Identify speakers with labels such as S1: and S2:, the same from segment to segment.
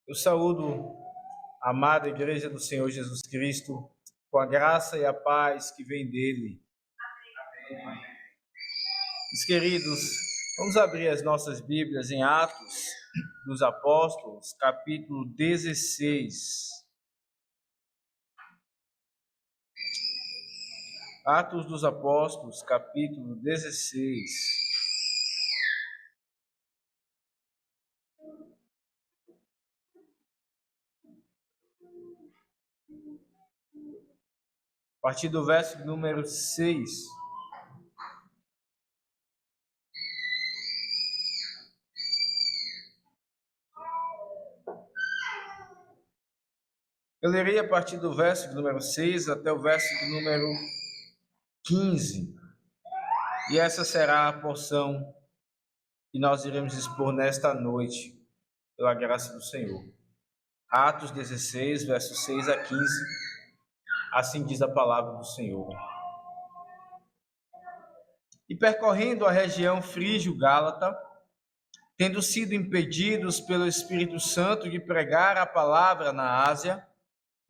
S1: Eu saúdo a amada Igreja do Senhor Jesus Cristo com a graça e a paz que vem dele. Meus queridos, vamos abrir as nossas Bíblias em Atos dos Apóstolos, capítulo 16. Atos dos Apóstolos, capítulo 16. A partir do verso número 6. Eu lerei a partir do verso número 6 até o verso número 15. E essa será a porção que nós iremos expor nesta noite, pela graça do Senhor. Atos 16, versos 6 a 15. Assim diz a palavra do Senhor. E percorrendo a região frígio-gálata, tendo sido impedidos pelo Espírito Santo de pregar a palavra na Ásia,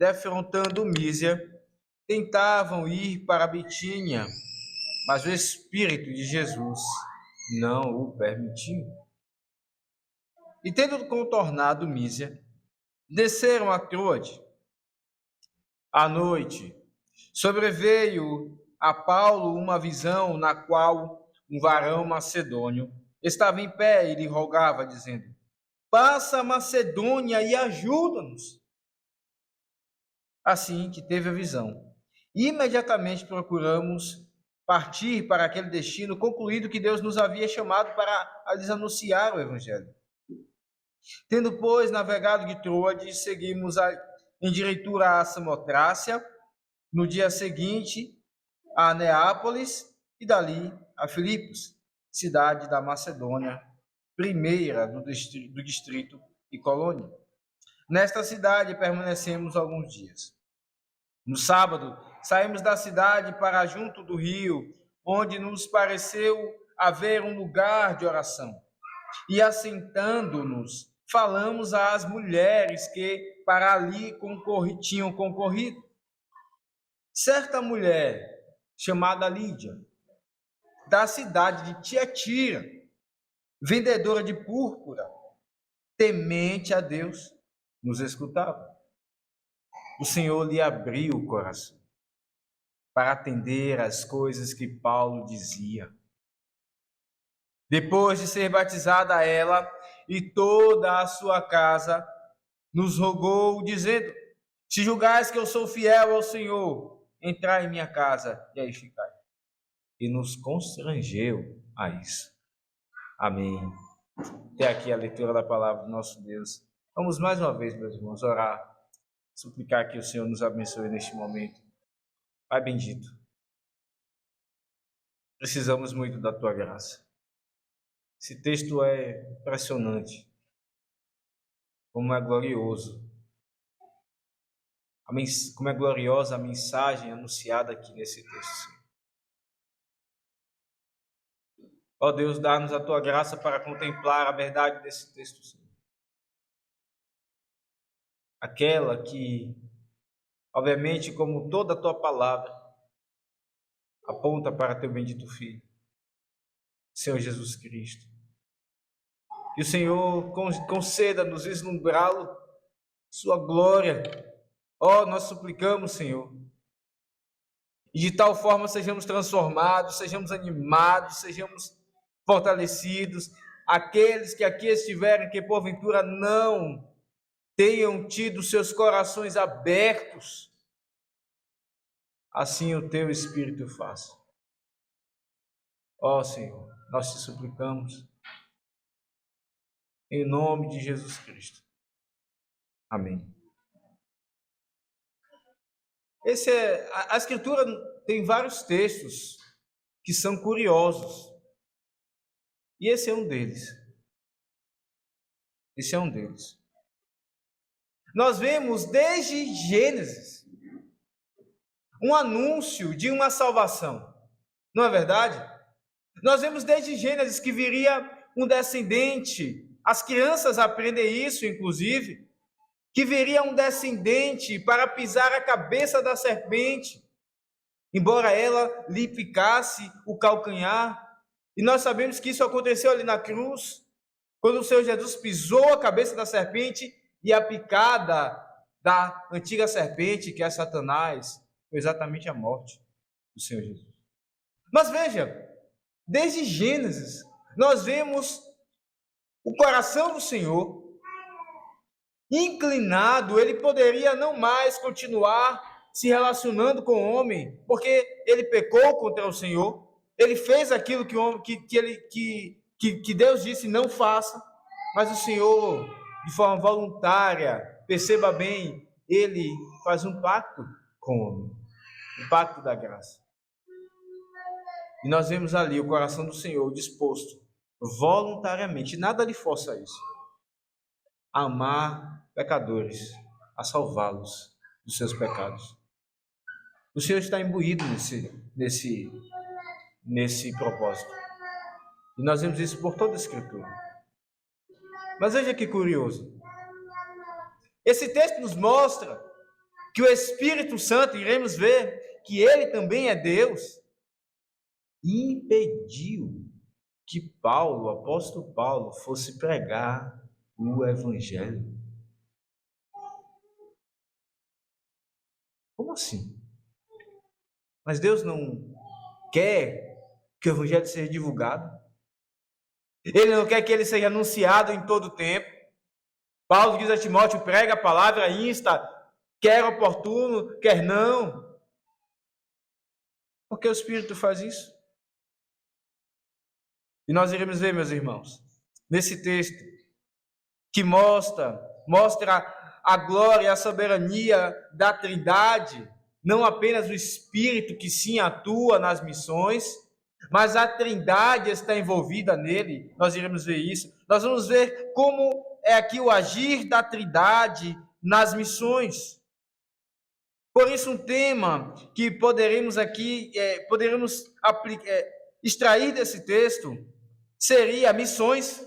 S1: defrontando Mísia, tentavam ir para Bitínia, mas o Espírito de Jesus não o permitiu. E tendo contornado Mísia, desceram a Troade. À noite, sobreveio a Paulo uma visão na qual um varão macedônio estava em pé e lhe rogava, dizendo: passa a Macedônia e ajuda-nos. Assim que teve a visão, imediatamente procuramos partir para aquele destino, concluído que Deus nos havia chamado para lhes anunciar o Evangelho. Tendo, pois, navegado de Troade, seguimos em direitura a Samotrácia, no dia seguinte a Neápolis e dali a Filipos, cidade da Macedônia, primeira do distrito e colônia. Nesta cidade permanecemos alguns dias. No sábado, saímos da cidade para junto do rio, onde nos pareceu haver um lugar de oração. E assentando-nos, falamos às mulheres que para ali tinham concorrido. Certa mulher, chamada Lídia, da cidade de Tiatira, vendedora de púrpura, temente a Deus, nos escutava. O Senhor lhe abriu o coração para atender às coisas que Paulo dizia. Depois de ser batizada ela e toda a sua casa, nos rogou, dizendo: se julgais que eu sou fiel ao Senhor, entrai em minha casa e aí ficai. E nos constrangeu a isso. Amém. Até aqui a leitura da palavra do nosso Deus. Vamos mais uma vez, meus irmãos, orar, suplicar que o Senhor nos abençoe neste momento. Pai bendito, precisamos muito da tua graça. Esse texto é impressionante, como é glorioso, como é gloriosa a mensagem anunciada aqui nesse texto. Ó Deus, dá-nos a tua graça para contemplar a verdade desse texto, Senhor. Aquela que, obviamente, como toda a tua palavra, aponta para teu bendito Filho, Senhor Jesus Cristo. Que o Senhor conceda-nos vislumbrá-lo, sua glória. Ó, nós suplicamos, Senhor. E de tal forma sejamos transformados, sejamos animados, sejamos fortalecidos. Aqueles que aqui estiverem, que porventura não tenham tido seus corações abertos, assim o teu Espírito faça. Ó Senhor, nós te suplicamos, em nome de Jesus Cristo. Amém. A Escritura tem vários textos que são curiosos, e esse é um deles. Esse é um deles. Nós vemos desde Gênesis um anúncio de uma salvação, não é verdade? Nós vemos desde Gênesis que viria um descendente, as crianças aprendem isso, inclusive, que viria um descendente para pisar a cabeça da serpente, embora ela lhe picasse o calcanhar. E nós sabemos que isso aconteceu ali na cruz, quando o Senhor Jesus pisou a cabeça da serpente e a picada da antiga serpente, que é Satanás, foi exatamente a morte do Senhor Jesus. Mas veja, desde Gênesis, nós vemos o coração do Senhor inclinado. Ele poderia não mais continuar se relacionando com o homem, porque ele pecou contra o Senhor, ele fez aquilo que Deus disse não faça, mas o Senhor, de forma voluntária, perceba bem, ele faz um pacto com o homem, o pacto da graça. E nós vemos ali o coração do Senhor disposto, voluntariamente, nada lhe força a isso, a amar pecadores, a salvá-los dos seus pecados. O Senhor está imbuído nesse propósito. E nós vemos isso por toda a Escritura. Mas veja que curioso. Esse texto nos mostra que o Espírito Santo, iremos ver que ele também é Deus, impediu que Paulo, o apóstolo Paulo, fosse pregar o Evangelho. Como assim? Mas Deus não quer que o Evangelho seja divulgado? Ele não quer que ele seja anunciado em todo o tempo? Paulo diz a Timóteo, prega a palavra, insta, quer oportuno, quer não. Por que o Espírito faz isso? E nós iremos ver, meus irmãos, nesse texto, que mostra a glória e a soberania da Trindade, não apenas o Espírito que sim atua nas missões, mas a Trindade está envolvida nele. Nós iremos ver isso. Nós vamos ver como é aqui o agir da Trindade nas missões. Por isso, um tema que poderemos extrair desse texto seria missões.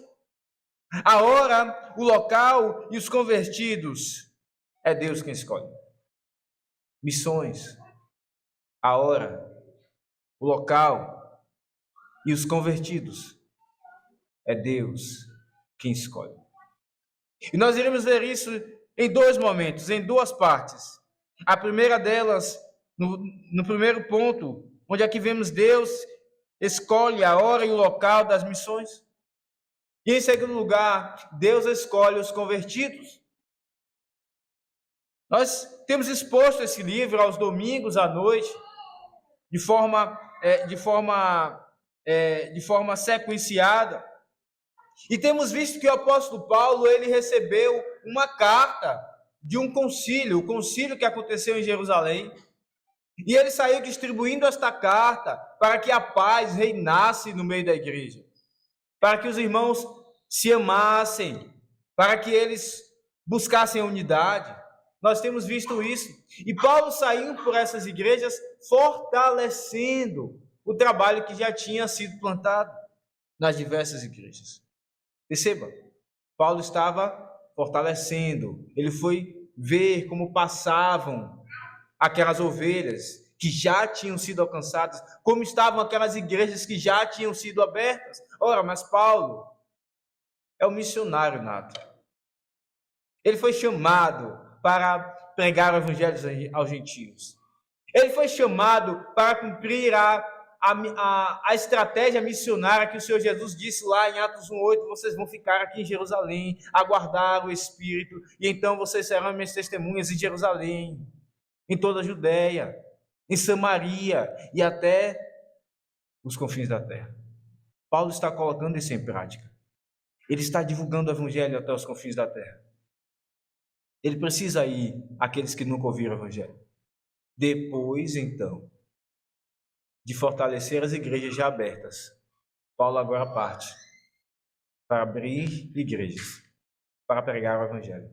S1: A hora, o local e os convertidos, é Deus quem escolhe. Missões, a hora, o local e os convertidos, é Deus quem escolhe. E nós iremos ver isso em dois momentos, em duas partes. A primeira delas, no primeiro ponto, onde aqui vemos Deus escolhe a hora e o local das missões. E em segundo lugar, Deus escolhe os convertidos. Nós temos exposto esse livro aos domingos à noite, de forma sequenciada. E temos visto que o apóstolo Paulo, ele recebeu uma carta de um concílio, o concílio que aconteceu em Jerusalém. E ele saiu distribuindo esta carta para que a paz reinasse no meio da igreja, para que os irmãos se amassem, para que eles buscassem a unidade. Nós temos visto isso. E Paulo saiu por essas igrejas fortalecendo o trabalho que já tinha sido plantado nas diversas igrejas. Perceba, Paulo estava fortalecendo, ele foi ver como passavam aquelas ovelhas que já tinham sido alcançadas, como estavam aquelas igrejas que já tinham sido abertas. Ora, mas Paulo é o missionário nato. Ele foi chamado para pregar o evangelho aos gentios. Ele foi chamado para cumprir a estratégia missionária que o Senhor Jesus disse lá em Atos 1:8, vocês vão ficar aqui em Jerusalém, aguardar o Espírito, e então vocês serão minhas testemunhas em Jerusalém, em toda a Judéia, em Samaria e até os confins da terra. Paulo está colocando isso em prática. Ele está divulgando o evangelho até os confins da terra. Ele precisa ir àqueles que nunca ouviram o evangelho. Depois, então, de fortalecer as igrejas já abertas, Paulo agora parte para abrir igrejas, para pregar o evangelho.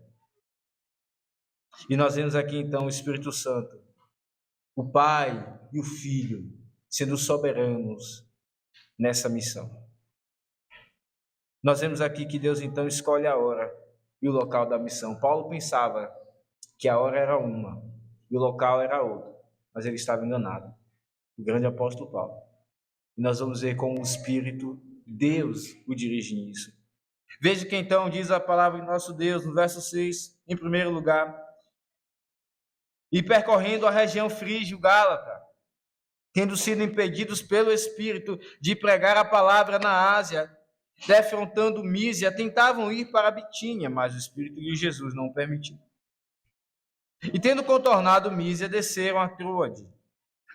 S1: E nós vemos aqui, então, o Espírito Santo, o Pai e o Filho, sendo soberanos nessa missão. Nós vemos aqui que Deus, então, escolhe a hora e o local da missão. Paulo pensava que a hora era uma e o local era outro, mas ele estava enganado. O grande apóstolo Paulo. E nós vamos ver como o Espírito, Deus, o dirige nisso. Veja que então diz a palavra de nosso Deus, no verso 6, em primeiro lugar, e percorrendo a região frígio-gálata, tendo sido impedidos pelo Espírito de pregar a palavra na Ásia, defrontando Mísia, tentavam ir para a Bitínia, mas o Espírito de Jesus não o permitiu. E tendo contornado Mísia, desceram a Troade.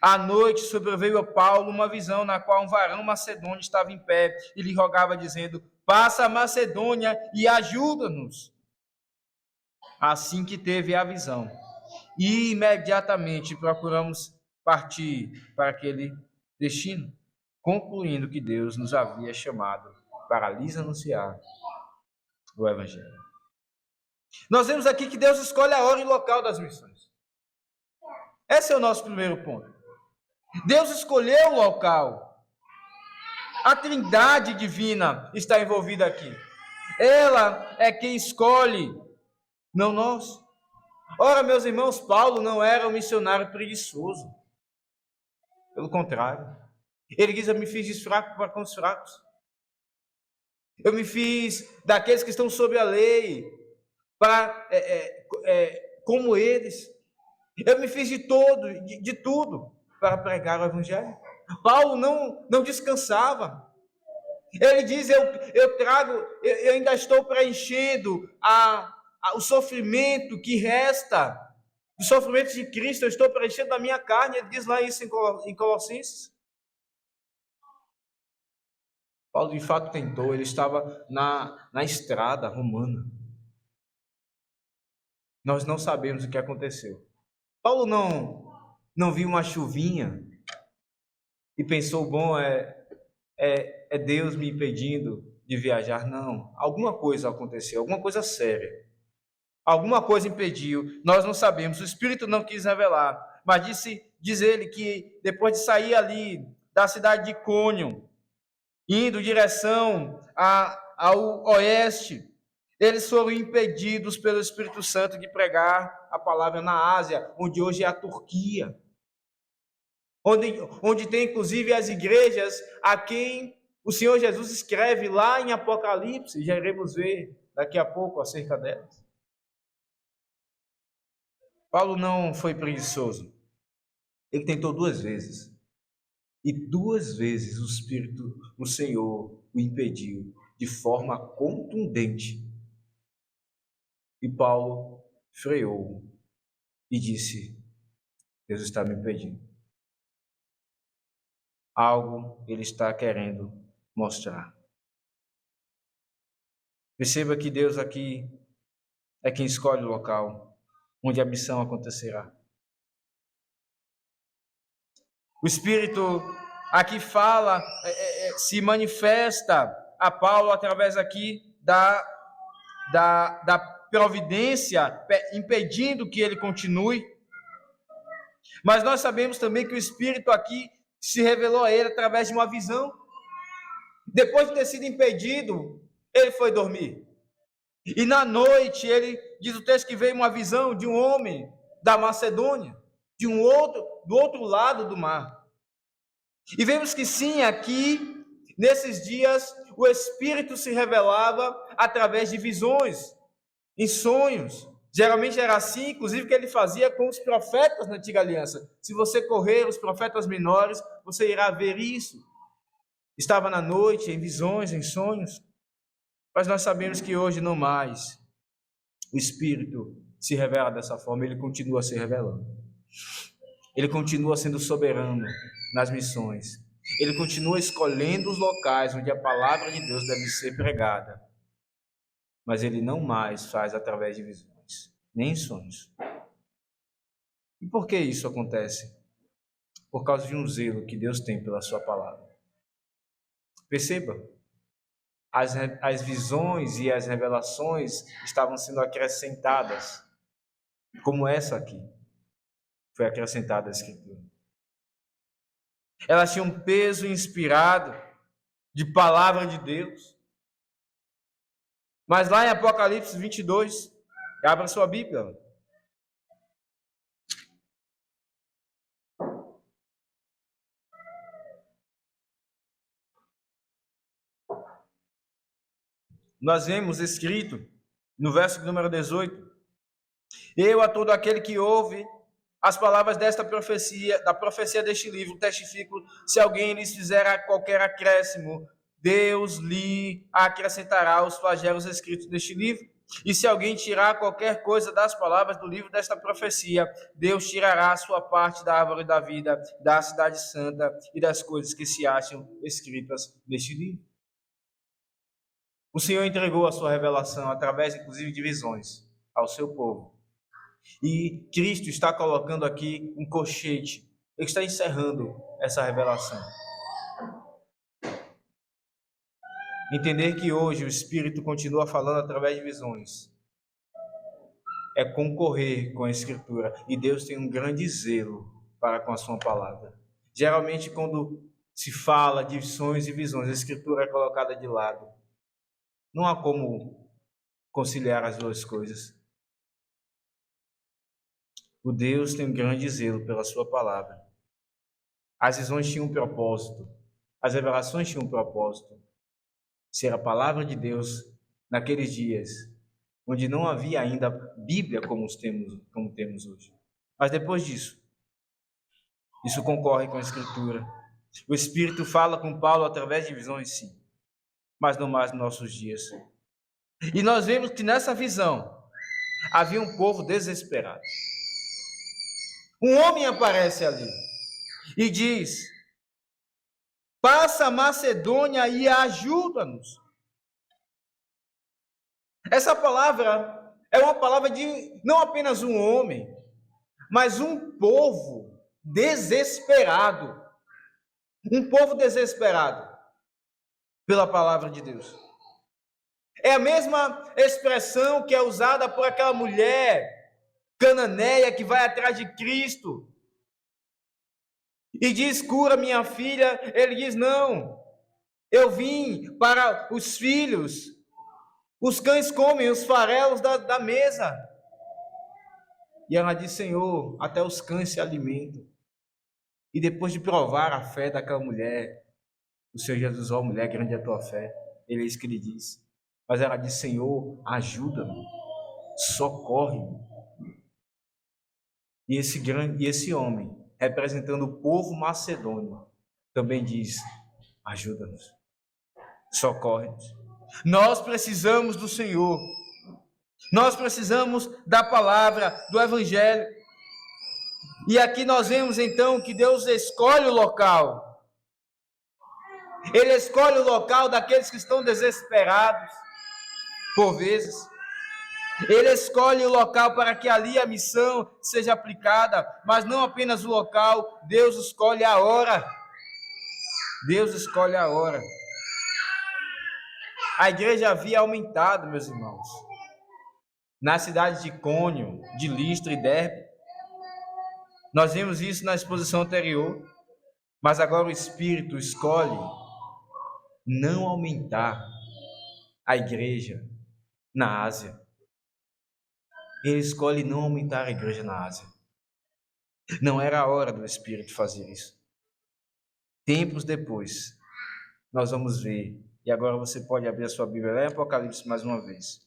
S1: À noite sobreveio a Paulo uma visão na qual um varão macedônio estava em pé e lhe rogava, dizendo: passa a Macedônia e ajuda-nos. Assim que teve a visão, imediatamente procuramos partir para aquele destino, concluindo que Deus nos havia chamado para lhes anunciar o Evangelho. Nós vemos aqui que Deus escolhe a hora e o local das missões. Esse é o nosso primeiro ponto. Deus escolheu o local. A Trindade divina está envolvida aqui. Ela é quem escolhe, não nós. Ora, meus irmãos, Paulo não era um missionário preguiçoso. Pelo contrário. Ele diz: eu me fiz fraco para com os fracos. Eu me fiz daqueles que estão sob a lei, para como eles. Eu me fiz de tudo para pregar o Evangelho. Paulo não descansava. Ele diz: eu ainda estou preenchendo o sofrimento que resta, o sofrimento de Cristo, eu estou preenchendo a minha carne. Ele diz lá isso em Colossenses. Paulo de fato tentou, ele estava na estrada romana. Nós não sabemos o que aconteceu. Paulo não viu uma chuvinha e pensou: bom, é Deus me impedindo de viajar. Não, alguma coisa aconteceu, alguma coisa séria. Alguma coisa impediu, nós não sabemos, o Espírito não quis revelar, mas diz ele que depois de sair ali da cidade de Icônio, indo em direção ao oeste, eles foram impedidos pelo Espírito Santo de pregar a palavra na Ásia, onde hoje é a Turquia, onde tem inclusive as igrejas a quem o Senhor Jesus escreve lá em Apocalipse, já iremos ver daqui a pouco acerca delas. Paulo não foi preguiçoso. Ele tentou 2 vezes. E 2 vezes o Espírito do Senhor o impediu de forma contundente. E Paulo freou e disse: Deus está me impedindo. Algo ele está querendo mostrar. Perceba que Deus aqui é quem escolhe o local onde a missão acontecerá. O Espírito aqui fala, se manifesta a Paulo através aqui da providência, impedindo que ele continue. Mas nós sabemos também que o Espírito aqui se revelou a ele através de uma visão. Depois de ter sido impedido, ele foi dormir. E na noite, ele diz o texto que veio uma visão de um homem da Macedônia, do outro lado do mar. E vemos que sim, aqui, nesses dias, o Espírito se revelava através de visões, em sonhos. Geralmente era assim, inclusive, que ele fazia com os profetas na antiga aliança. Se você correr os profetas menores, você irá ver isso. Estava na noite, em visões, em sonhos. Mas nós sabemos que hoje não mais o Espírito se revela dessa forma, ele continua se revelando. Ele continua sendo soberano nas missões. Ele continua escolhendo os locais onde a palavra de Deus deve ser pregada. Mas ele não mais faz através de visões, nem sonhos. E por que isso acontece? Por causa de um zelo que Deus tem pela sua palavra. Perceba, as visões e as revelações estavam sendo acrescentadas, como essa aqui foi acrescentada à Escritura. Elas tinham um peso inspirado de palavra de Deus. Mas lá em Apocalipse 22, abra sua Bíblia. Nós vemos escrito no verso número 18: eu a todo aquele que ouve as palavras desta profecia, da profecia deste livro, testifico, se alguém lhes fizer qualquer acréscimo, Deus lhe acrescentará os flagelos escritos neste livro. E se alguém tirar qualquer coisa das palavras do livro desta profecia, Deus tirará a sua parte da árvore da vida, da cidade santa e das coisas que se acham escritas neste livro. O Senhor entregou a sua revelação através, inclusive, de visões ao seu povo. E Cristo está colocando aqui um colchete. Ele está encerrando essa revelação. Entender que hoje o Espírito continua falando através de visões é concorrer com a Escritura. E Deus tem um grande zelo para com a sua palavra. Geralmente, quando se fala de sonhos e visões, a Escritura é colocada de lado. Não há como conciliar as duas coisas. O Deus tem um grande zelo pela sua palavra. As visões tinham um propósito. As revelações tinham um propósito. Ser a palavra de Deus naqueles dias, onde não havia ainda Bíblia como temos hoje. Mas depois disso, isso concorre com a Escritura. O Espírito fala com Paulo através de visões, sim, mas não mais nos nossos dias. E nós vemos que nessa visão havia um povo desesperado. Um homem aparece ali e diz: passa a Macedônia e ajuda-nos. Essa palavra é uma palavra de não apenas um homem, mas um povo desesperado. Um povo desesperado pela palavra de Deus. É a mesma expressão que é usada por aquela mulher cananeia que vai atrás de Cristo e diz: cura minha filha. Ele diz: não, eu vim para os filhos. Os cães comem os farelos da mesa. E ela diz: Senhor, até os cães se alimentam. E depois de provar a fé daquela mulher, o Senhor Jesus: ó mulher, grande é a tua fé. Ele é isso que ele diz. Mas ela diz: Senhor, ajuda-me, socorre-me. E esse homem, representando o povo macedônio, também diz: ajuda-nos, socorre-nos. Nós precisamos do Senhor. Nós precisamos da palavra, do Evangelho. E aqui nós vemos então que Deus escolhe o local. Ele escolhe o local daqueles que estão desesperados, por vezes. Ele escolhe o local para que ali a missão seja aplicada, mas não apenas o local, Deus escolhe a hora. Deus escolhe a hora. A igreja havia aumentado, meus irmãos, na cidade de Icônio, de Listra e Derbe. Nós vimos isso na exposição anterior, mas agora o Espírito escolhe não aumentar a igreja na Ásia. Ele escolhe não aumentar a igreja na Ásia. Não era a hora do Espírito fazer isso. Tempos depois, nós vamos ver, e agora você pode abrir a sua Bíblia lá em Apocalipse mais uma vez.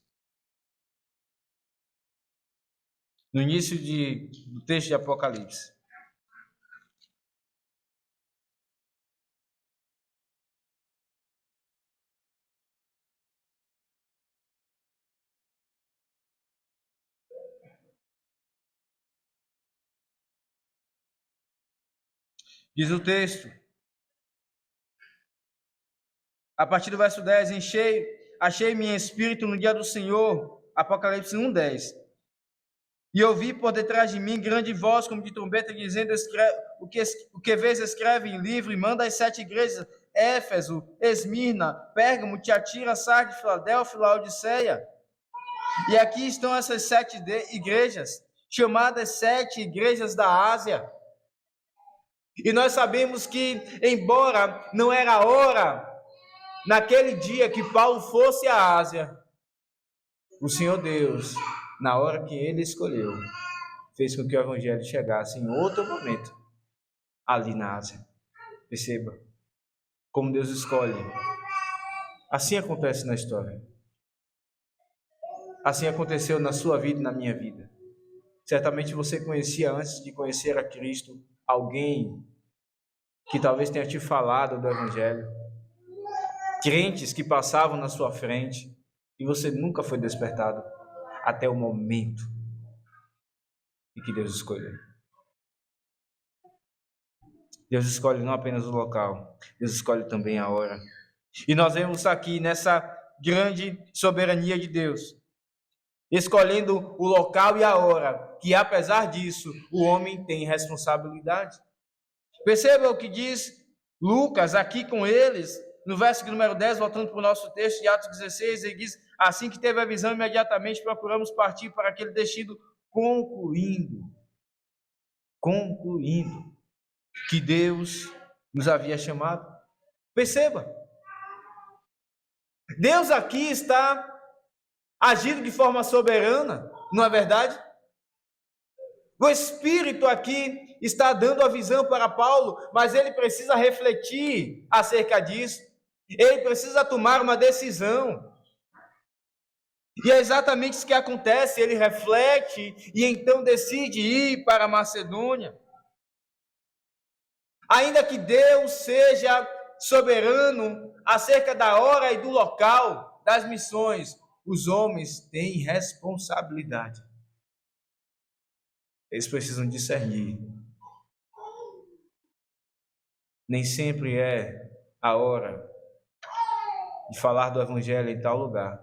S1: No início do texto de Apocalipse. Diz o texto, a partir do verso 10, achei meu espírito no dia do Senhor, Apocalipse 1:10. E ouvi por detrás de mim grande voz, como de trombeta, dizendo: o que vês escreve em livro e manda às 7 igrejas, Éfeso, Esmirna, Pérgamo, Tiatira, Sardes, Filadélfia, Laodiceia. E aqui estão essas 7 igrejas, chamadas 7 igrejas da Ásia. E nós sabemos que, embora não era a hora, naquele dia, que Paulo fosse à Ásia, o Senhor Deus, na hora que Ele escolheu, fez com que o Evangelho chegasse em outro momento, ali na Ásia. Perceba como Deus escolhe. Assim acontece na história. Assim aconteceu na sua vida e na minha vida. Certamente você conhecia, antes de conhecer a Cristo, alguém que talvez tenha te falado do Evangelho, crentes que passavam na sua frente, e você nunca foi despertado até o momento em que Deus escolheu. Deus escolhe não apenas o local, Deus escolhe também a hora. E nós vemos aqui nessa grande soberania de Deus, escolhendo o local e a hora, que apesar disso, o homem tem responsabilidade. Perceba o que diz Lucas aqui com eles, no verso número 10, voltando para o nosso texto de Atos 16, ele diz: assim que teve a visão, imediatamente procuramos partir para aquele destino, concluindo que Deus nos havia chamado. Perceba, Deus aqui está agindo de forma soberana, não é verdade? O Espírito aqui está dando a visão para Paulo, mas ele precisa refletir acerca disso. Ele precisa tomar uma decisão. E é exatamente isso que acontece. Ele reflete e então decide ir para a Macedônia. Ainda que Deus seja soberano acerca da hora e do local das missões, os homens têm responsabilidade. Eles precisam discernir. Nem sempre é a hora de falar do Evangelho em tal lugar.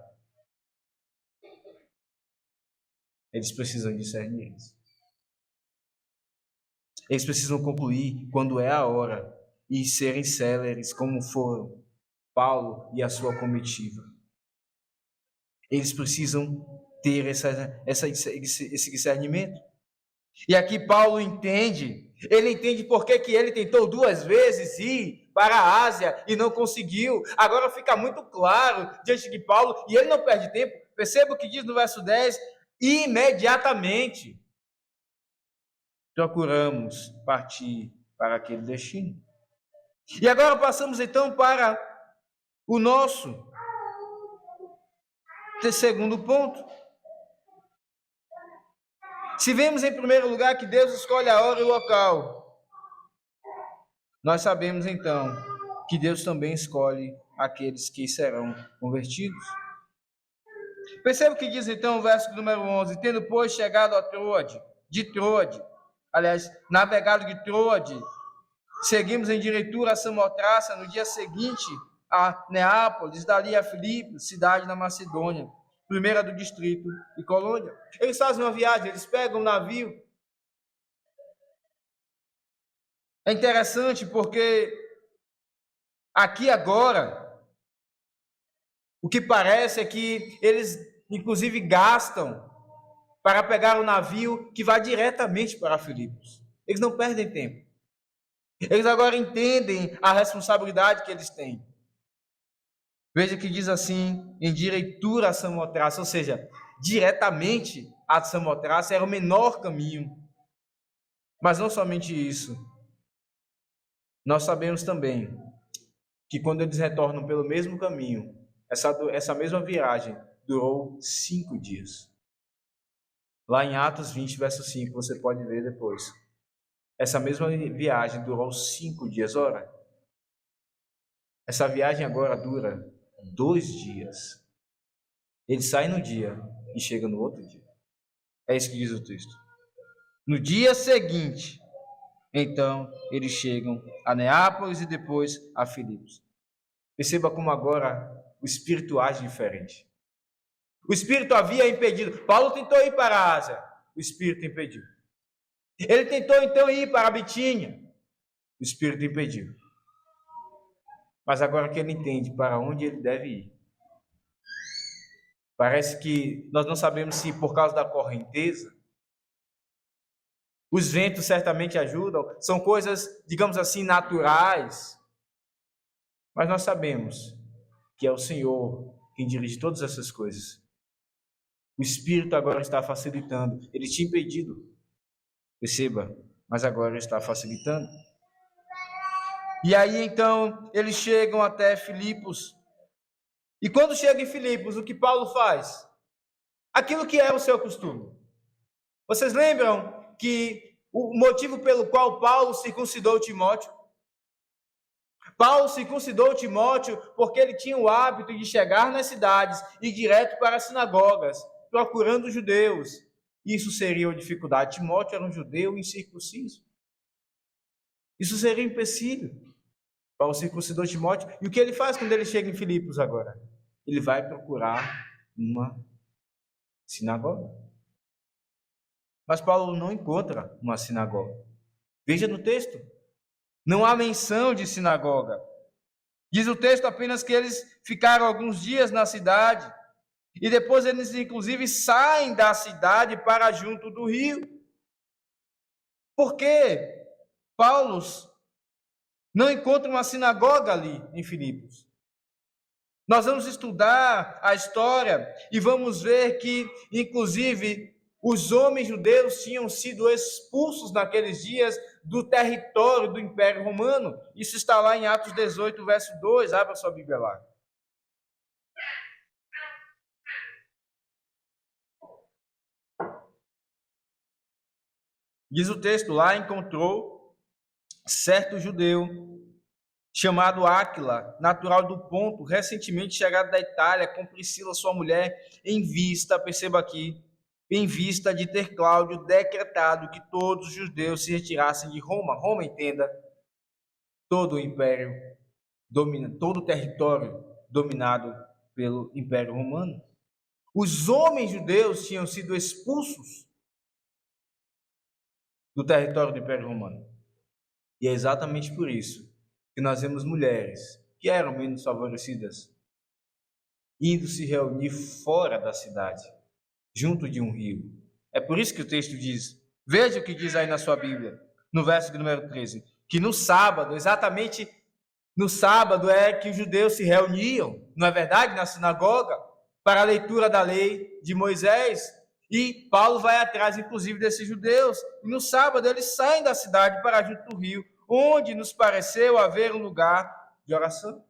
S1: Eles precisam discernir isso. Eles precisam concluir quando é a hora e serem céleres, como foram Paulo e a sua comitiva. Eles precisam ter esse discernimento. E aqui Paulo entende, ele entende por que ele tentou 2 vezes ir para a Ásia e não conseguiu. Agora fica muito claro diante de Paulo, e ele não perde tempo. Perceba o que diz no verso 10, imediatamente procuramos partir para aquele destino. E agora passamos então para o nosso segundo ponto. Se vemos em primeiro lugar que Deus escolhe a hora e o local, nós sabemos então que Deus também escolhe aqueles que serão convertidos. Perceba o que diz então o verso número 11: tendo pois chegado a Troade, navegado de Troade, seguimos em diretura a Samotraça, no dia seguinte a Neápolis, dali a Filipos, cidade da Macedônia, primeira do distrito e colônia. Eles fazem uma viagem, eles pegam um navio. É interessante porque aqui agora, o que parece é que eles inclusive gastam para pegar o navio que vai diretamente para Filipos. Eles não perdem tempo. Eles agora entendem a responsabilidade que eles têm. Veja que diz assim, em diretura a Samotraça, ou seja, diretamente a Samotraça era o menor caminho. Mas não somente isso. Nós sabemos também que quando eles retornam pelo mesmo caminho, essa mesma viagem durou 5 dias. Lá em Atos 20, verso 5, você pode ver depois. Essa mesma viagem durou 5 dias. Ora, essa viagem agora dura 2 dias. Eles saem no dia e chegam no outro dia. É isso que diz o texto. No dia seguinte, então, eles chegam a Neápolis e depois a Filipos. Perceba como agora o Espírito age diferente. O Espírito havia impedido. Paulo tentou ir para a Ásia. O Espírito impediu. Ele tentou então ir para a Bitínia. O Espírito impediu. Mas agora que ele entende para onde ele deve ir, parece que nós não sabemos se por causa da correnteza, os ventos certamente ajudam, são coisas, digamos assim, naturais. Mas nós sabemos que é o Senhor quem dirige todas essas coisas. O Espírito agora está facilitando. Ele tinha impedido. Perceba, mas agora está facilitando. E aí então eles chegam até Filipos. E quando chega em Filipos, o que Paulo faz? Aquilo que era o seu costume. Vocês lembram que o motivo pelo qual Paulo circuncidou Timóteo? Paulo circuncidou Timóteo porque ele tinha o hábito de chegar nas cidades e ir direto para as sinagogas, procurando judeus. Isso seria uma dificuldade. Timóteo era um judeu incircunciso. Isso seria um empecilho. Paulo circuncidou Timóteo. E o que ele faz quando ele chega em Filipos agora? Ele vai procurar uma sinagoga. Mas Paulo não encontra uma sinagoga. Veja no texto. Não há menção de sinagoga. Diz o texto apenas que eles ficaram alguns dias na cidade. E depois eles, inclusive, saem da cidade para junto do rio. Por quê? Paulo não encontra uma sinagoga ali em Filipos. Nós vamos estudar a história e vamos ver que, inclusive, os homens judeus tinham sido expulsos naqueles dias do território do Império Romano. Isso está lá em Atos 18, verso 2. Abra sua Bíblia lá. Diz o texto, lá encontrou certo judeu chamado Áquila, natural do Ponto, recentemente chegado da Itália, com Priscila, sua mulher, em vista, perceba aqui, em vista de ter Cláudio decretado que todos os judeus se retirassem de Roma. Roma, entenda, todo o império, todo o território dominado pelo Império Romano. Os homens judeus tinham sido expulsos do território do Império Romano. E é exatamente por isso que nós vemos mulheres que eram menos favorecidas indo se reunir fora da cidade, junto de um rio. É por isso que o texto diz, veja o que diz aí na sua Bíblia, no verso de número 13, que no sábado, exatamente no sábado é que os judeus se reuniam, não é verdade, na sinagoga, para a leitura da lei de Moisés, e Paulo vai atrás, inclusive, desses judeus, e no sábado eles saem da cidade para junto do rio, onde nos pareceu haver um lugar de oração.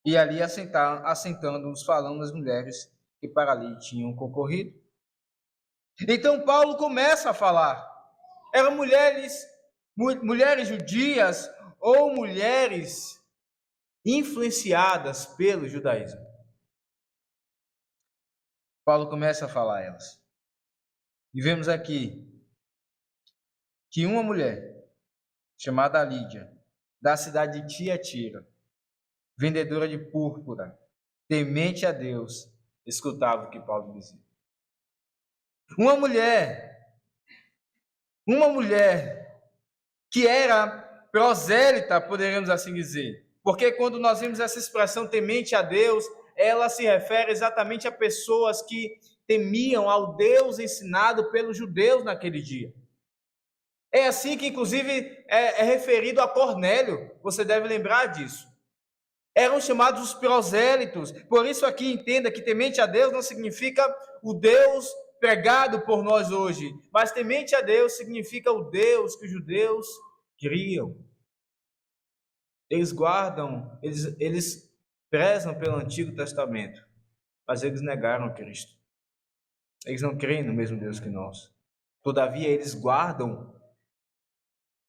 S1: E ali assentando-nos, falando as mulheres que para ali tinham concorrido. Então Paulo começa a falar. Eram mulheres judias ou mulheres influenciadas pelo judaísmo. Paulo começa a falar a elas. E vemos aqui que uma mulher chamada Lídia, da cidade de Tiatira, vendedora de púrpura, temente a Deus, escutava o que Paulo dizia. Uma mulher que era prosélita, poderíamos assim dizer, porque quando nós vemos essa expressão temente a Deus, ela se refere exatamente a pessoas que temiam ao Deus ensinado pelos judeus naquele dia. É assim que, inclusive, é referido a Cornélio, você deve lembrar disso. Eram chamados os prosélitos, por isso aqui entenda que temente a Deus não significa o Deus pregado por nós hoje, mas temente a Deus significa o Deus que os judeus criam. Eles guardam, eles prezam pelo Antigo Testamento, mas eles negaram Cristo. Eles não creem no mesmo Deus que nós. Todavia, eles guardam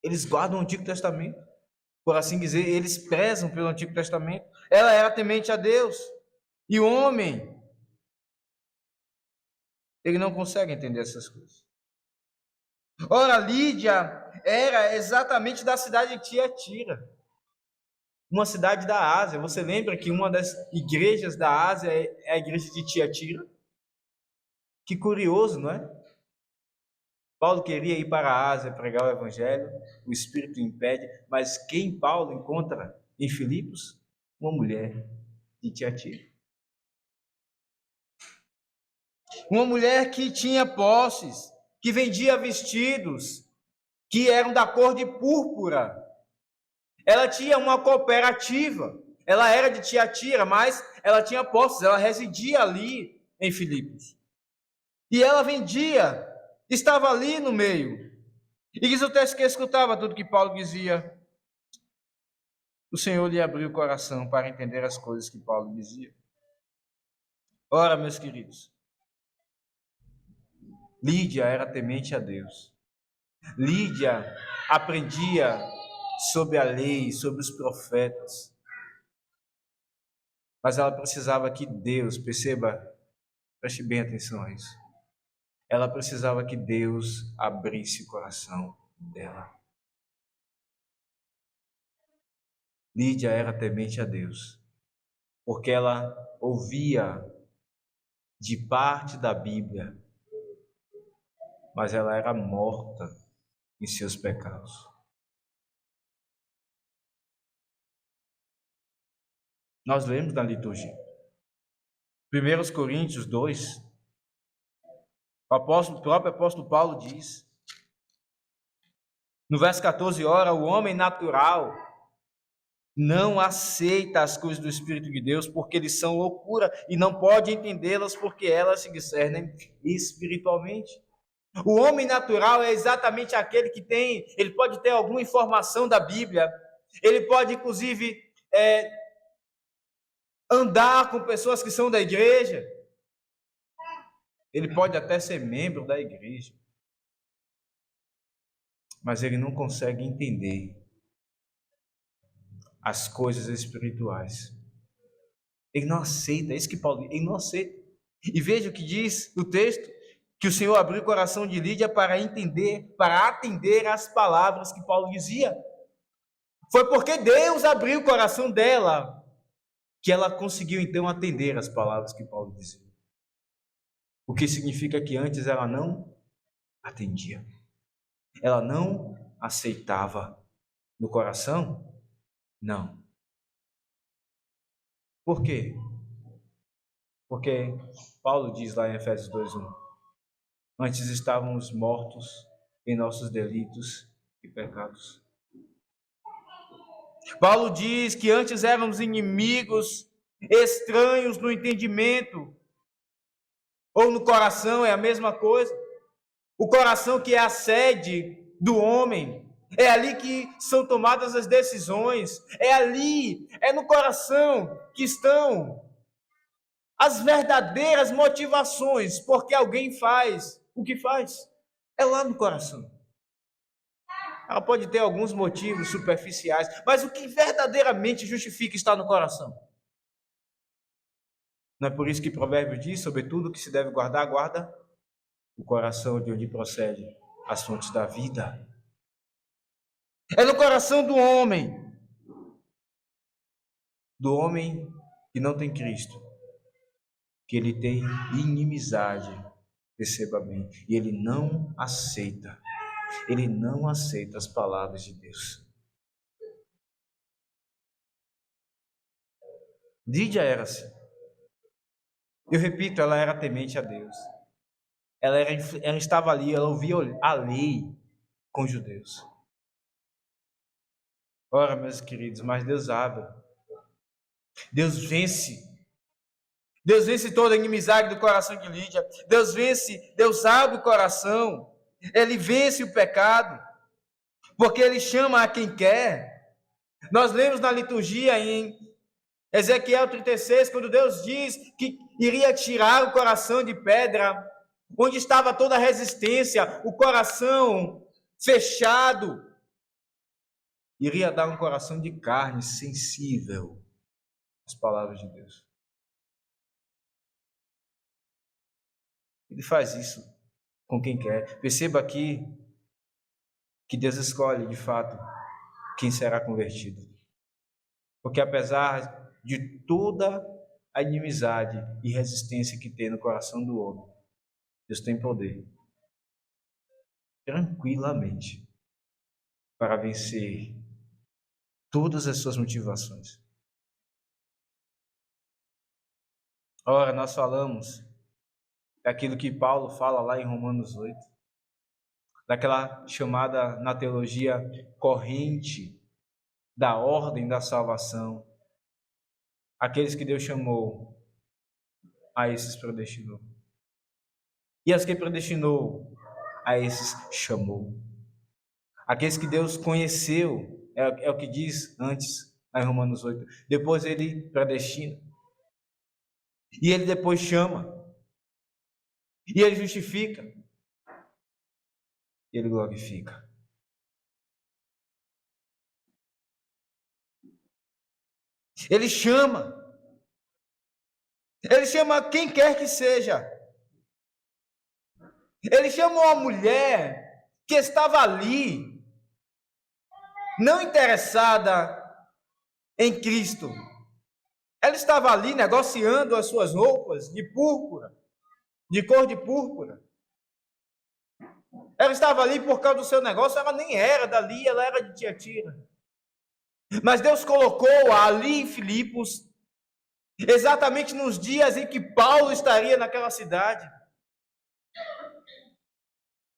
S1: o Antigo Testamento. Por assim dizer, eles prezam pelo Antigo Testamento. Ela era temente a Deus. E o homem, ele não consegue entender essas coisas. Ora, Lídia era exatamente da cidade de Tiatira, uma cidade da Ásia. Você lembra que uma das igrejas da Ásia é a igreja de Tiatira? Que curioso, não é? Paulo queria ir para a Ásia pregar o evangelho, o Espírito impede, mas quem Paulo encontra em Filipos? Uma mulher de Tiatira. Uma mulher que tinha posses, que vendia vestidos, que eram da cor de púrpura. Ela tinha uma cooperativa. Ela era de Tiatira, mas ela tinha posses, ela residia ali em Filipos. E ela vendia, estava ali no meio. E diz o texto que escutava tudo que Paulo dizia. O Senhor lhe abriu o coração para entender as coisas que Paulo dizia. Ora, meus queridos, Lídia era temente a Deus. Lídia aprendia sobre a lei, sobre os profetas. Mas ela precisava que Deus, perceba, preste bem atenção a isso. Ela precisava que Deus abrisse o coração dela. Lídia era temente a Deus, porque ela ouvia de parte da Bíblia, mas ela era morta em seus pecados. Nós lemos na liturgia. 1 Coríntios 2, o próprio apóstolo Paulo diz, no verso 14, ora, o homem natural não aceita as coisas do Espírito de Deus, porque eles são loucura, e não pode entendê-las, porque elas se discernem espiritualmente. O homem natural é exatamente aquele que ele pode ter alguma informação da Bíblia, ele pode, inclusive, andar com pessoas que são da igreja, ele pode até ser membro da igreja, mas ele não consegue entender as coisas espirituais. Ele não aceita, é isso que Paulo diz, ele não aceita. E veja o que diz o texto, que o Senhor abriu o coração de Lídia para entender, para atender às palavras que Paulo dizia. Foi porque Deus abriu o coração dela que ela conseguiu então atender às palavras que Paulo dizia. O que significa que antes ela não atendia. Ela não aceitava no coração? Não. Por quê? Porque Paulo diz lá em Efésios 2:1, antes estávamos mortos em nossos delitos e pecados. Paulo diz que antes éramos inimigos, estranhos no entendimento, ou no coração, é a mesma coisa. O coração que é a sede do homem, é ali que são tomadas as decisões, é ali, é no coração que estão as verdadeiras motivações, porque alguém faz o que faz, é lá no coração. Ela pode ter alguns motivos superficiais, mas o que verdadeiramente justifica está no coração. Não é por isso que Provérbios diz, sobretudo, que se deve guardar, guarda o coração de onde procede as fontes da vida. É no coração do homem que não tem Cristo, que ele tem inimizade, perceba bem, e ele não aceita as palavras de Deus. Lídia era assim. Eu repito, ela era temente a Deus. Ela estava ali, ela ouvia a lei com os judeus. Ora, meus queridos, mas Deus abre. Deus vence. Deus vence toda a inimizade do coração de Lídia. Deus vence, Deus abre o coração. Ele vence o pecado. Porque ele chama a quem quer. Nós lemos na liturgia em Ezequiel 36, quando Deus diz que iria tirar o coração de pedra, onde estava toda a resistência, o coração fechado, iria dar um coração de carne, sensível às palavras de Deus. Ele faz isso com quem quer. Perceba aqui que Deus escolhe, de fato, quem será convertido. Porque apesar de toda a inimizade e resistência que tem no coração do homem, Deus tem poder, tranquilamente, para vencer todas as suas motivações. Ora, nós falamos daquilo que Paulo fala lá em Romanos 8, daquela chamada na teologia corrente da ordem da salvação, Aqueles que Deus chamou, a esses predestinou. E as que predestinou, a esses chamou. Aqueles que Deus conheceu, é o que diz antes, em Romanos 8. Depois ele predestina. E ele depois chama. E ele justifica. E ele glorifica. Ele chama. Ele chama quem quer que seja. Ele chamou a mulher que estava ali, não interessada em Cristo. Ela estava ali negociando as suas roupas de púrpura, de cor de púrpura. Ela estava ali por causa do seu negócio, ela nem era dali, ela era de Tiatira. Mas Deus colocou-a ali em Filipos, exatamente nos dias em que Paulo estaria naquela cidade,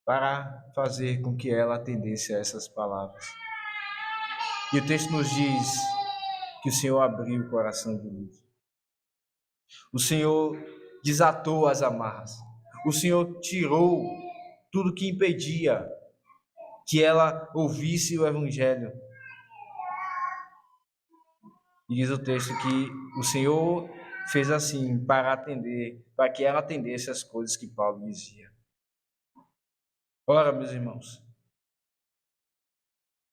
S1: para fazer com que ela atendesse a essas palavras. E o texto nos diz que o Senhor abriu o coração de Lídia. O Senhor desatou as amarras. O Senhor tirou tudo que impedia que ela ouvisse o Evangelho. E diz o texto que o Senhor fez assim para que ela atendesse as coisas que Paulo dizia. Ora, meus irmãos,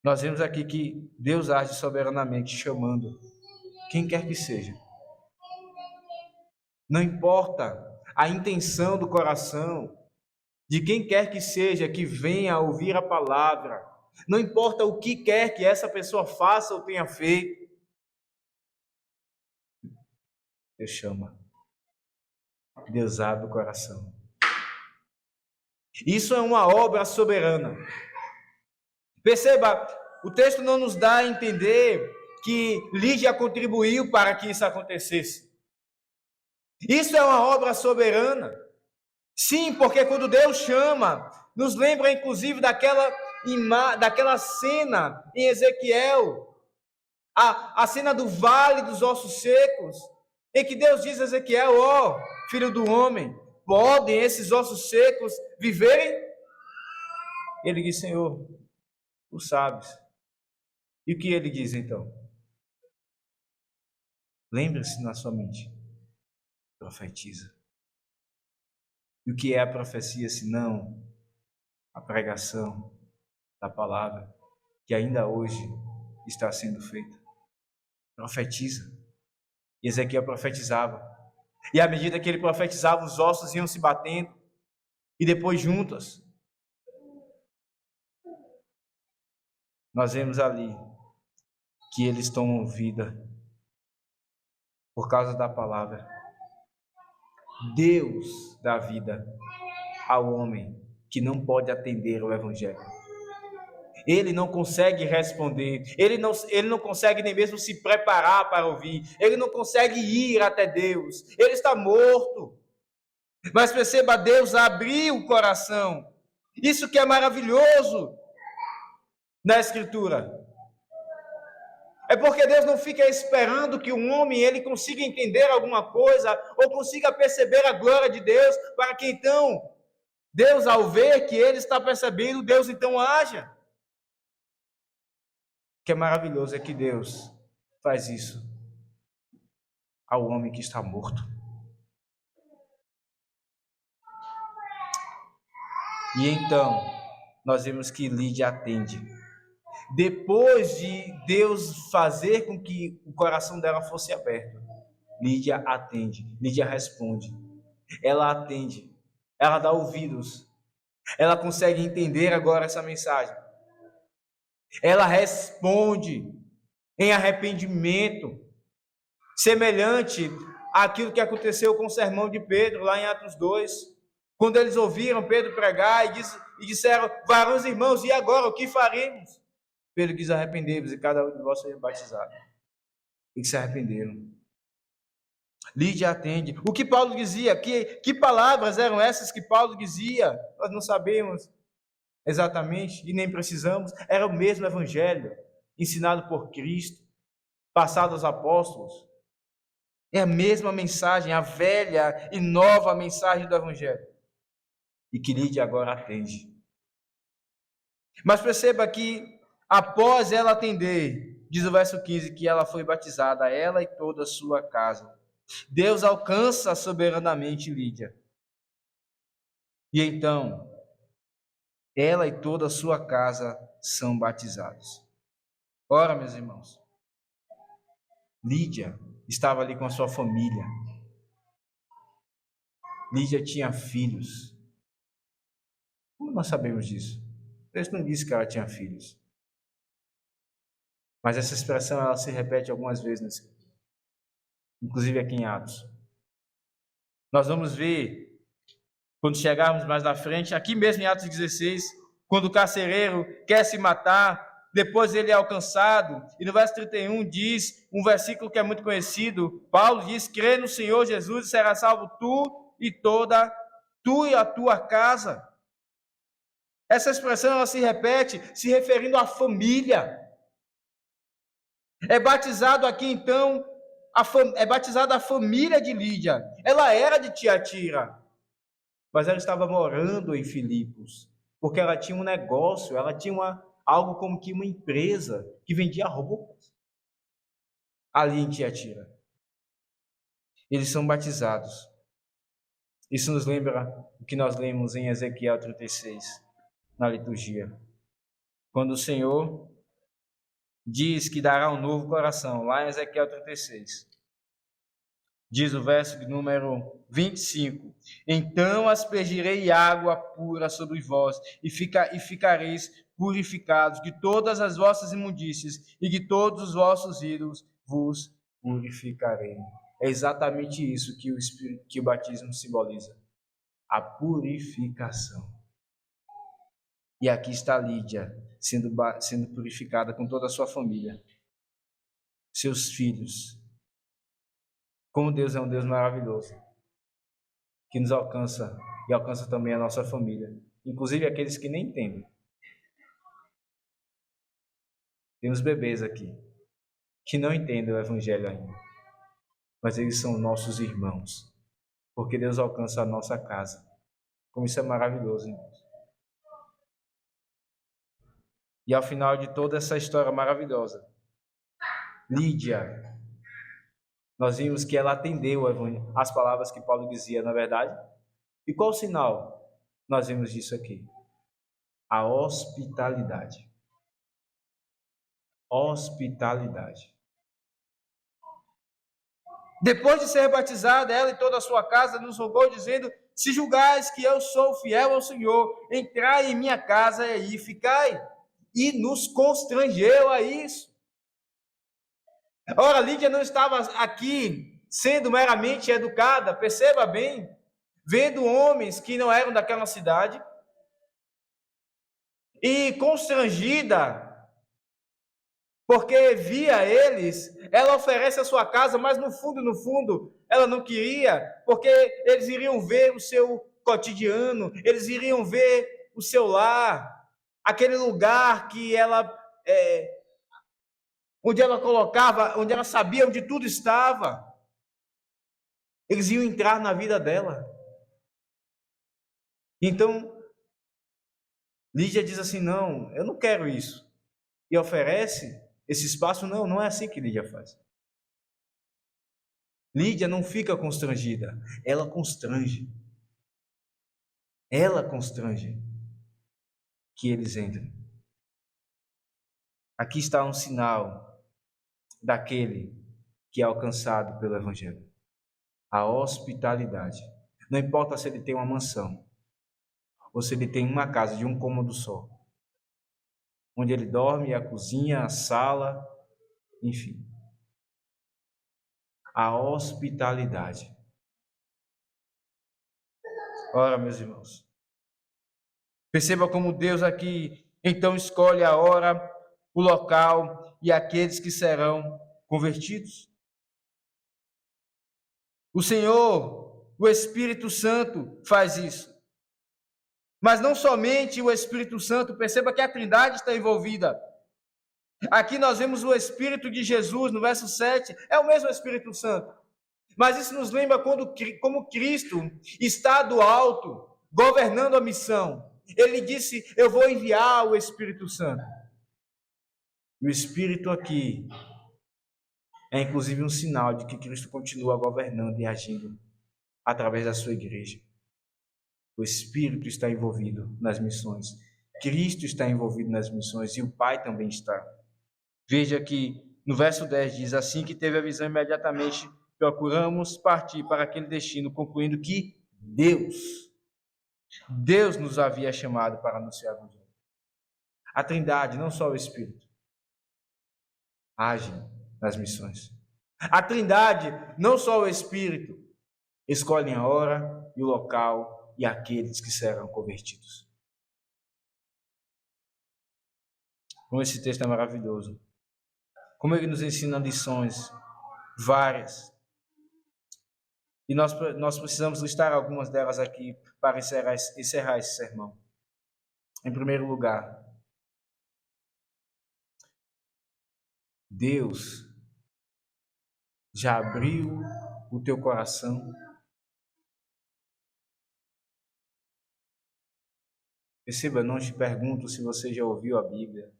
S1: nós vemos aqui que Deus age soberanamente chamando quem quer que seja. Não importa a intenção do coração de quem quer que seja que venha a ouvir a palavra. Não importa o que quer que essa pessoa faça ou tenha feito. Deus chama. Deus abre o coração. Isso é uma obra soberana. Perceba, o texto não nos dá a entender que Lídia contribuiu para que isso acontecesse. Isso é uma obra soberana. Sim, porque quando Deus chama, nos lembra inclusive daquela cena em Ezequiel, a cena do vale dos ossos secos, em que Deus diz a Ezequiel: ó, filho do homem, podem esses ossos secos viverem? Ele diz: Senhor, tu sabes. E o que ele diz então? Lembre-se na sua mente, profetiza. E o que é a profecia, senão a pregação da palavra que ainda hoje está sendo feita? Profetiza. E Ezequiel profetizava. E à medida que ele profetizava, os ossos iam se batendo. E depois juntas. Nós vemos ali que eles tomam vida por causa da palavra. Deus dá vida ao homem que não pode atender ao Evangelho. Ele não consegue responder, ele não consegue nem mesmo se preparar para ouvir, ele não consegue ir até Deus, ele está morto. Mas perceba, Deus abriu o coração. Isso que é maravilhoso na Escritura. É porque Deus não fica esperando que um homem ele consiga entender alguma coisa ou consiga perceber a glória de Deus, para que então Deus, ao ver que ele está percebendo, Deus então haja. O que é maravilhoso é que Deus faz isso ao homem que está morto. E então, nós vemos que Lídia atende. Depois de Deus fazer com que o coração dela fosse aberto, Lídia atende, Lídia responde. Ela atende, ela dá ouvidos, ela consegue entender agora essa mensagem. Ela responde em arrependimento, semelhante àquilo que aconteceu com o sermão de Pedro, lá em Atos 2, quando eles ouviram Pedro pregar e disseram: varões e irmãos, e agora o que faremos? Pedro quis arrepender-vos e cada um de vós seja batizado. E que se arrependeram. Lídia atende. O que Paulo dizia? Que palavras eram essas que Paulo dizia? Nós não sabemos exatamente e nem precisamos. Era o mesmo evangelho ensinado por Cristo, passado aos apóstolos. É a mesma mensagem, a velha e nova mensagem do Evangelho. E que Lídia agora atende. Mas perceba que, após ela atender, diz o verso 15, que ela foi batizada, ela e toda a sua casa. Deus alcança soberanamente Lídia. E então, ela e toda a sua casa são batizados. Ora, meus irmãos, Lídia estava ali com a sua família. Lídia tinha filhos. Como nós sabemos disso? Deus não disse que ela tinha filhos. Mas essa expressão ela se repete algumas vezes, inclusive aqui em Atos. Nós vamos ver, quando chegarmos mais na frente, aqui mesmo em Atos 16, quando o carcereiro quer se matar, depois ele é alcançado, e no verso 31 diz, um versículo que é muito conhecido, Paulo diz, crê no Senhor Jesus e será salvo tu e a tua casa. Essa expressão ela se repete, se referindo à família. É batizado aqui então, é batizada a família de Lídia. Ela era de Tiatira, mas ela estava morando em Filipos, porque ela tinha um negócio, ela tinha algo como que uma empresa que vendia roupas ali em Tiatira. Eles são batizados. Isso nos lembra o que nós lemos em Ezequiel 36, na liturgia. Quando o Senhor diz que dará um novo coração, lá em Ezequiel 36. Diz o verso de número 25: Então aspergirei água pura sobre vós, e ficareis purificados de todas as vossas imundícias, e de todos os vossos ídolos vos purificarei. É exatamente isso que o batismo simboliza: a purificação. E aqui está Lídia, sendo purificada com toda a sua família, seus filhos. Como Deus é um Deus maravilhoso, que nos alcança e alcança também a nossa família, inclusive aqueles que nem entendem. Temos bebês aqui, que não entendem o Evangelho ainda, mas eles são nossos irmãos, porque Deus alcança a nossa casa. Como isso é maravilhoso, irmãos. E ao final de toda essa história maravilhosa, Lídia, nós vimos que ela atendeu as palavras que Paulo dizia, na verdade. E qual o sinal nós vimos disso aqui? A hospitalidade. Hospitalidade. Depois de ser batizada, ela e toda a sua casa nos rogou, dizendo: se julgais que eu sou fiel ao Senhor, entrai em minha casa e aí ficai. E nos constrangeu a isso. Ora, Lídia não estava aqui sendo meramente educada, perceba bem, vendo homens que não eram daquela cidade, e constrangida, porque via eles, ela oferece a sua casa, mas no fundo, ela não queria, porque eles iriam ver o seu cotidiano, eles iriam ver o seu lar, aquele lugar que ela, onde ela colocava, onde ela sabia onde tudo estava. Eles iam entrar na vida dela. Então, Lídia diz assim, não, eu não quero isso. E oferece esse espaço, não é assim que Lídia faz. Lídia não fica constrangida, ela constrange. Ela constrange que eles entrem. Aqui está um sinal daquele que é alcançado pelo Evangelho. A hospitalidade. Não importa se ele tem uma mansão, ou se ele tem uma casa de um cômodo só, onde ele dorme, a cozinha, a sala, enfim. A hospitalidade. Ora, meus irmãos, perceba como Deus aqui então escolhe a hora, o local e aqueles que serão convertidos. O Senhor, o Espírito Santo faz isso. Mas não somente o Espírito Santo, perceba que a Trindade está envolvida. Aqui nós vemos o Espírito de Jesus, no verso 7, é o mesmo Espírito Santo. Mas isso nos lembra como Cristo está do alto, governando a missão. Ele disse: eu vou enviar o Espírito Santo. E o Espírito aqui é inclusive um sinal de que Cristo continua governando e agindo através da sua igreja. O Espírito está envolvido nas missões. Cristo está envolvido nas missões e o Pai também está. Veja que no verso 10 diz: assim que teve a visão, imediatamente procuramos partir para aquele destino, concluindo que Deus nos havia chamado para anunciar o Evangelho. A Trindade, não só o Espírito, age nas missões. A Trindade, não só o Espírito, escolhem a hora e o local e aqueles que serão convertidos. Como esse texto é maravilhoso. Como ele nos ensina lições várias. E nós precisamos listar algumas delas aqui para encerrar esse sermão. Em primeiro lugar, Deus já abriu o teu coração. Perceba, não te pergunto se você já ouviu a Bíblia,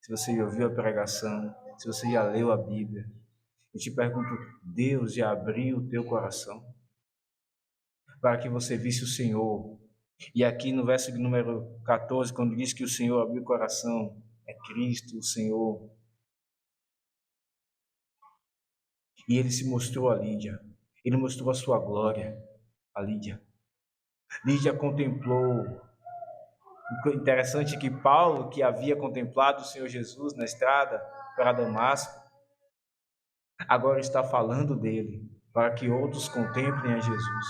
S1: se você já ouviu a pregação, se você já leu a Bíblia. Eu te pergunto, Deus já abriu o teu coração para que você visse o Senhor? E aqui no verso de número 14, quando diz que o Senhor abriu o coração, é Cristo, o Senhor. E ele se mostrou a Lídia. Ele mostrou a sua glória a Lídia. Lídia contemplou. O interessante é que Paulo, que havia contemplado o Senhor Jesus na estrada para Damasco, agora está falando dele, para que outros contemplem a Jesus.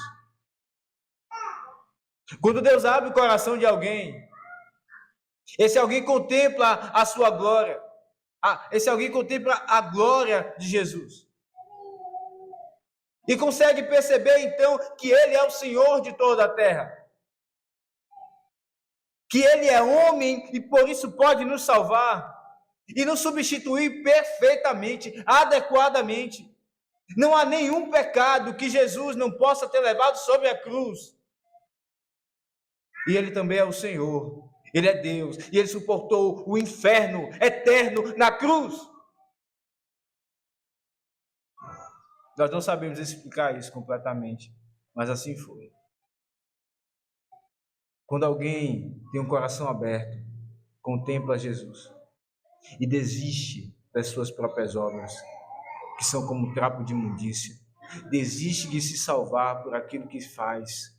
S1: Quando Deus abre o coração de alguém, esse alguém contempla a sua glória. Esse alguém contempla a glória de Jesus. E consegue perceber, então, que Ele é o Senhor de toda a terra. Que Ele é homem e por isso pode nos salvar. E nos substituir perfeitamente, adequadamente. Não há nenhum pecado que Jesus não possa ter levado sobre a cruz. E Ele também é o Senhor. Ele é Deus. E Ele suportou o inferno eterno na cruz. Nós não sabemos explicar isso completamente, mas assim foi. Quando alguém tem um coração aberto, contempla Jesus e desiste das suas próprias obras, que são como trapo de imundícia, desiste de se salvar por aquilo que faz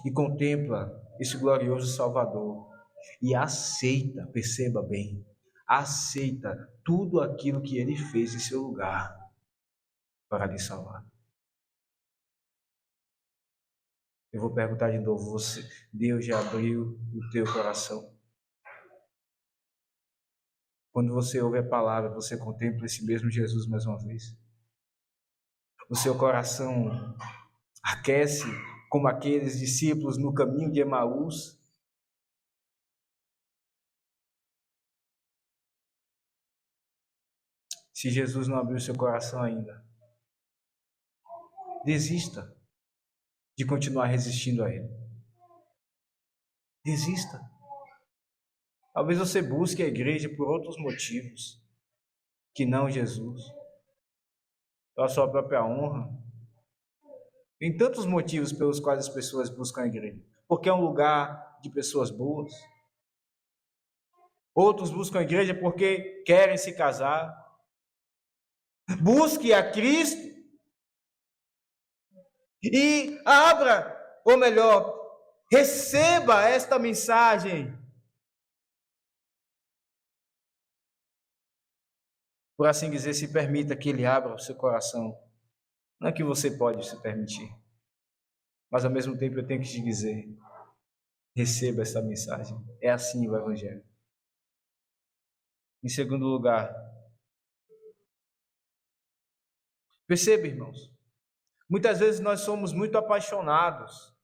S1: e contempla esse glorioso Salvador e aceita, perceba bem, aceita tudo aquilo que Ele fez em seu lugar para lhe salvar. Eu vou perguntar de novo, Deus já abriu o teu coração? Quando você ouve a palavra, você contempla esse mesmo Jesus mais uma vez? O seu coração aquece como aqueles discípulos no caminho de Emaús? Se Jesus não abriu seu coração ainda, desista de continuar resistindo a Ele. Desista. Talvez você busque a igreja por outros motivos, que não Jesus. Pela sua própria honra. Tem tantos motivos pelos quais as pessoas buscam a igreja. Porque é um lugar de pessoas boas. Outros buscam a igreja porque querem se casar. Busque a Cristo e abra, ou melhor, receba esta mensagem. Por assim dizer, se permita que Ele abra o seu coração. Não é que você pode se permitir, mas ao mesmo tempo eu tenho que te dizer, receba essa mensagem. É assim o Evangelho. Em segundo lugar, perceba, irmãos, muitas vezes nós somos muito apaixonados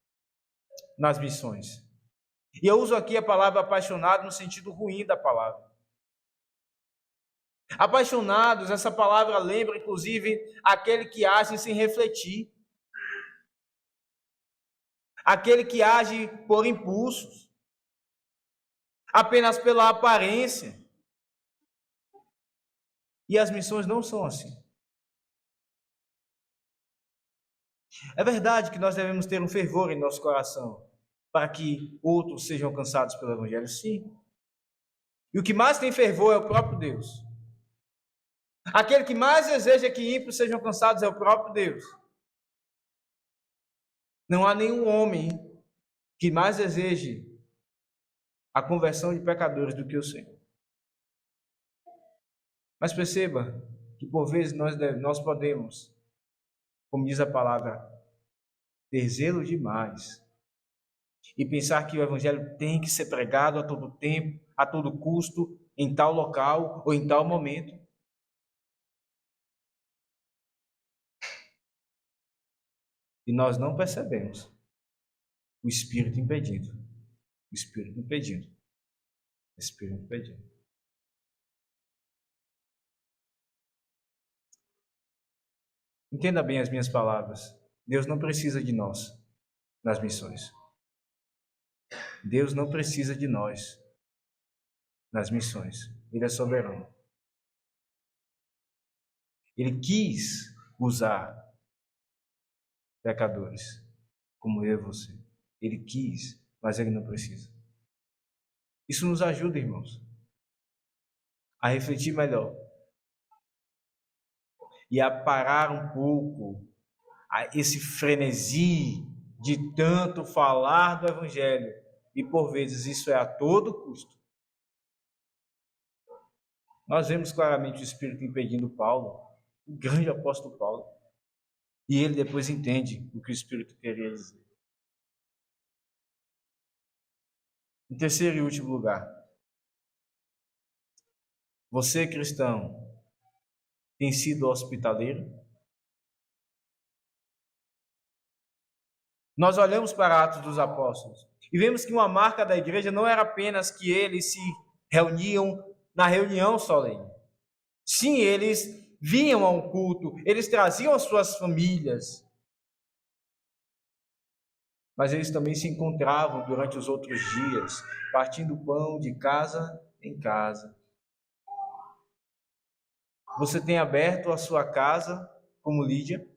S1: nas missões. E eu uso aqui a palavra apaixonado no sentido ruim da palavra. Apaixonados, essa palavra lembra, inclusive, aquele que age sem refletir. Aquele que age por impulsos, apenas pela aparência. E as missões não são assim. É verdade que nós devemos ter um fervor em nosso coração para que outros sejam alcançados pelo Evangelho, sim. E o que mais tem fervor é o próprio Deus. Aquele que mais deseja que ímpios sejam alcançados é o próprio Deus. Não há nenhum homem que mais deseje a conversão de pecadores do que o Senhor. Mas perceba que por vezes nós podemos, como diz a palavra, ter zelo demais e pensar que o Evangelho tem que ser pregado a todo tempo, a todo custo, em tal local ou em tal momento. E nós não percebemos o Espírito impedindo. O Espírito impedindo. O Espírito impedindo. Entenda bem as minhas palavras. Deus não precisa de nós nas missões. Deus não precisa de nós nas missões. Ele é soberano. Ele quis usar pecadores como eu e você. Ele quis, mas ele não precisa. Isso nos ajuda, irmãos, a refletir melhor e a parar um pouco esse frenesi de tanto falar do Evangelho. E por vezes isso é a todo custo. Nós vemos claramente o Espírito impedindo Paulo, o grande apóstolo Paulo. E ele depois entende o que o Espírito queria dizer. Em terceiro e último lugar, você, cristão, tem sido hospitaleiro? Nós olhamos para Atos dos Apóstolos e vemos que uma marca da igreja não era apenas que eles se reuniam na reunião solene. Sim, eles vinham a um culto, eles traziam as suas famílias, mas eles também se encontravam durante os outros dias, partindo pão de casa em casa. Você tem aberto a sua casa como Lídia?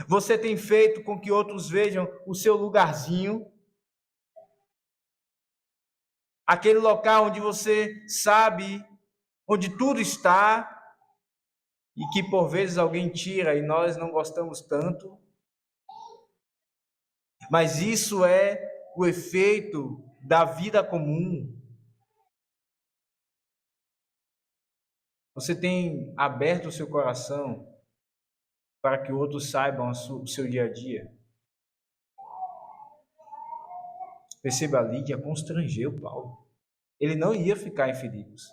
S1: Você tem feito com que outros vejam o seu lugarzinho? Aquele local onde você sabe onde tudo está e que por vezes alguém tira e nós não gostamos tanto? Mas isso é o efeito da vida comum. Você tem aberto o seu coração para que outros saibam o seu dia a dia? Perceba, a Lídia constrangeu Paulo. Ele não ia ficar em Filipos,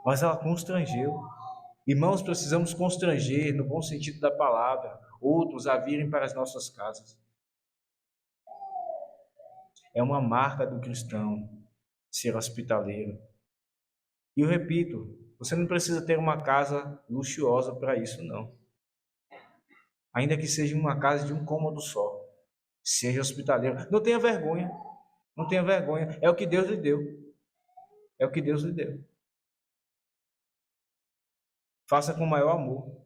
S1: mas ela constrangeu. Irmãos, precisamos constranger, no bom sentido da palavra, outros a virem para as nossas casas. É uma marca do cristão ser hospitaleiro. E eu repito, você não precisa ter uma casa luxuosa para isso, não. Ainda que seja uma casa de um cômodo só. Seja hospitaleiro. Não tenha vergonha. Não tenha vergonha. É o que Deus lhe deu. É o que Deus lhe deu. Faça com o maior amor.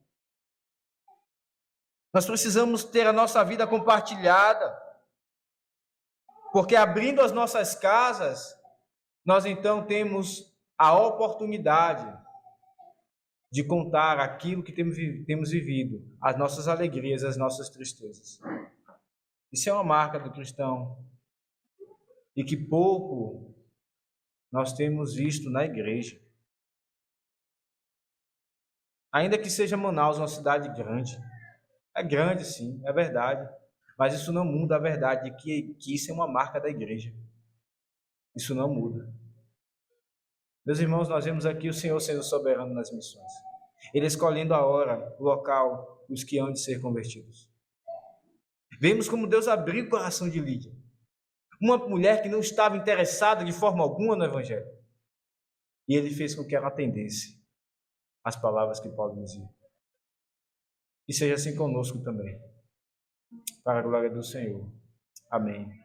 S1: Nós precisamos ter a nossa vida compartilhada. Porque abrindo as nossas casas, nós então temos a oportunidade de contar aquilo que temos vivido, as nossas alegrias, as nossas tristezas. Isso é uma marca do cristão. E que pouco nós temos visto na igreja. Ainda que seja Manaus uma cidade grande. É grande, sim, é verdade. Mas isso não muda a verdade de que isso é uma marca da igreja. Isso não muda. Meus irmãos, nós vemos aqui o Senhor sendo soberano nas missões. Ele escolhendo a hora, o local, os que hão de ser convertidos. Vemos como Deus abriu o coração de Lídia. Uma mulher que não estava interessada de forma alguma no Evangelho. E ele fez com que ela atendesse às palavras que Paulo dizia. E seja assim conosco também, para a glória do Senhor. Amém.